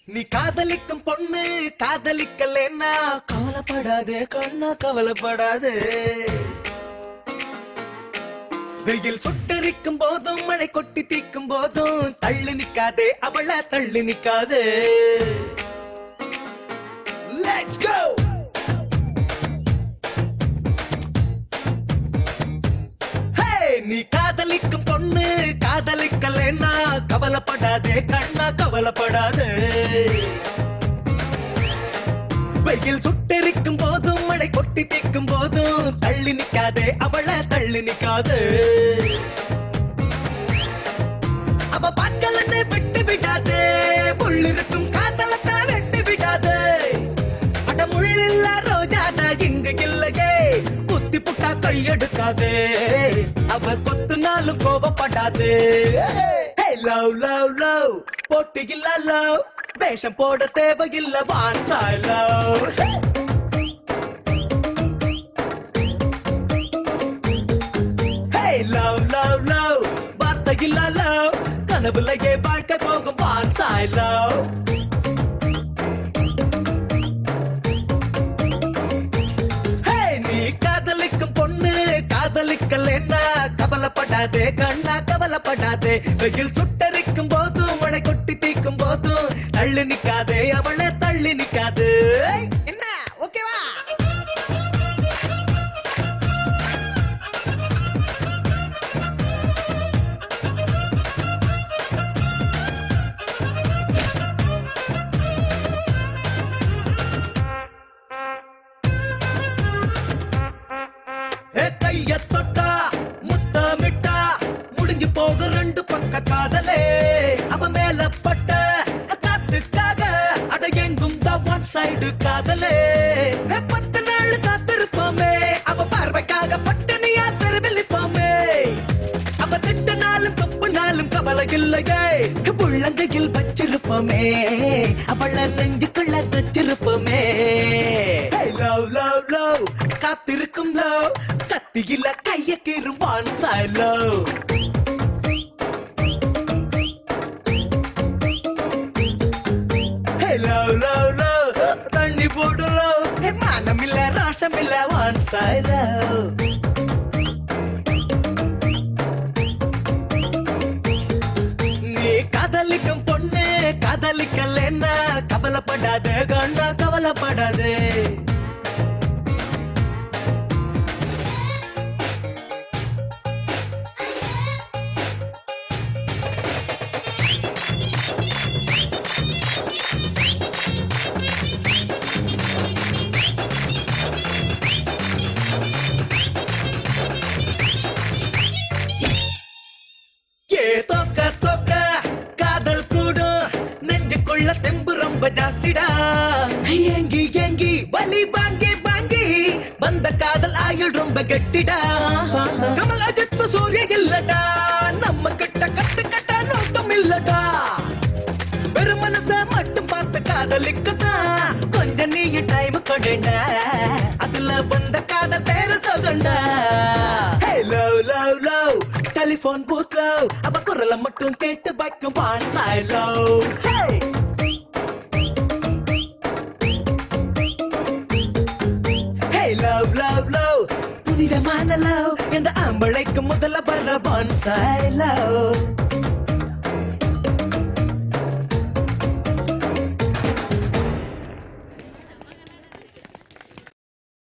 நீ காதலிக்கும் பொண்ணு காதலிக்கலன்னா கவலைப்படாதே கண்ணா கவலைப்படாதே. வெயில் சுட்டரிக்கும் போதும் மழை கொட்டி தீக்கும் போதும் தள்ளி நிக்காதே அவள தள்ளி நிக்காதே. Let's go. நீ காதலிக்கும் பொண்ணு காதலிக்கலன்னா கவலைப்படாதே கண்ணா கவலைப்படாதே. வெயில் சுட்டெரிக்கும் போதும் மழை கொட்டி தீக்கும் போதும் தள்ளி நிக்காதே அவள தள்ளி நிக்காதே. அவ பார்க்கலன்னு விட்டு விடாதே முள்ளிருக்கும் காதலத்தை வெட்டி விடாதே. அட முள்ளில்ல ரோஜாடா இங்கு இல்லையே குத்தி புட்டா கையெடுக்காதே. அவ கொத்துனாலும் கோபப்படாது. லவ் லவ் லவ் போட்டியில்ல லவ் வேஷம் போட தேவையில்ல வான்சாய் லவ். லவ் லவ் லவ் வார்த்தையில்ல லவ் கனவுலையே வாழ்க்கை போகும் வான்சாய் லவ். காதலிக்கலன்னா கவலைப்படாதே கண்ணா கவலைப்படாதே. வெயில் சுட்டரிக்கும் போதும் மழை கொட்டி தீக்கும் போதும் தள்ளி நிக்காதே அவளை தள்ளி நிக்காது. என்ன ஓகேவா? கைய தொட்டா முத்தமிட்டா முடிஞ்சு போக ரெண்டு பக்க காதலே. அவ மேல பட்ட காத்துக்காக அட எங்கும் தான் ஒன் சைடு காதலே. 10 நாள் காத்திருப்போமே அவ பார்வைக்காக பட்டனியா தெருவில் நிற்போமே. அவ திட்டனாலும் தப்புனாலும் கவலை இல்லையே உள்ளங்கையில் வச்சிருப்போமே அவள நெஞ்சுக்குள்ள தச்சிருப்போமே. லவ் லவ் லவ் காத்திருக்கும் லவ் கத்தியில கைய கீறும் வான்சாய் லவ். லவ் லவ் லவ் தண்ணி போடு லவ் மானம் இல்ல ரோஷம் இல்ல வான்சாய் லவ். நீ காதலிக்கும் பொண்ணு காதலிக்கலன்னா கவலைப்படாதே கண்ணா கவலைப்படாதே. தோக்க தோக்க காதல் கூடும் நெஞ்சுக்குள்ள தெம்பு ரொம்ப ஜாஸ்திடா. ஏங்கி ஏங்கி வலி வாங்கி வாங்கி வந்த காதல் ஆயுள் ரொம்ப கெட்டிடா. கமல் அஜித் சூரிய இல்லடா நம்ம கிட்ட கட்டு கட்ட நோட்டம் இல்லடா. வெறும் மனச மட்டும் பார்த்து காதலிக்கதான் கொஞ்சம் நீ டைம் கொண்டா அதுல வந்த காதல் பேர சொல்லுண்டா. Love love love telephone booth love அவ குரல மட்டும் கேட்டு வைக்கும் வான்சாய் லவ். லவ் லவ் லவ் புனிதமான லவ் என்ற ஆம்பளைக்கு முதல்ல வர வான்சாய் லவ்.